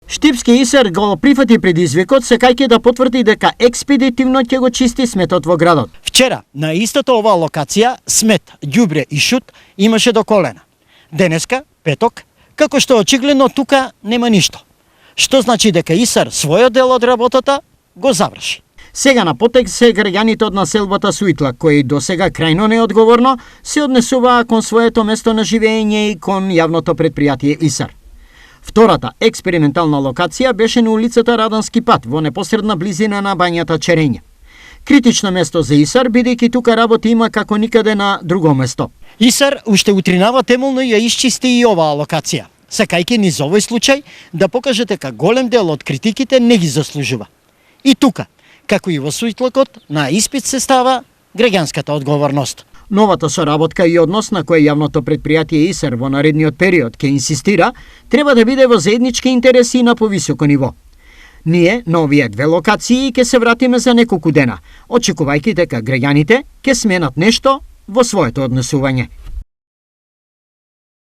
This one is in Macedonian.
Штипски ИСР го прифати предизвикот, сакајќи да потврди дека експедитивно ќе го чисти сметот во градот. Вчера на истата оваа локација смет, ѓубре и шут имаше до колена. Денеска, петок, како што очигледно тука нема ништо. Што значи дека ИСР својот дел од работата го заврши. Сега на потек се граѓаните од населбата Суитла, кои до сега крајно неодговорно се однесуваа кон своето место на живење и кон јавното предпријатие ИСР. Втората експериментална локација беше на улицата Радански пат, во непосредна близина на бањата Черења. Критично место за ИСР, бидејќи тука работи има како никаде на друго место. ИСР уште утринава темелно ја исчисти и оваа локација, сакајќи низ овој случај да покаже дека голем дел од критиките не ги заслужува. И тука, како и во суитлокот, на испит се става граѓанската одговорност. Новата соработка и однос на кој јавното предпријатие ИСР во наредниот период ќе инсистира, треба да биде во заеднички интереси на повисоко ниво. Ние на овие две локации ќе се вратиме за неколку дена, очекувајќи дека граѓаните ќе сменат нешто во своето однесување.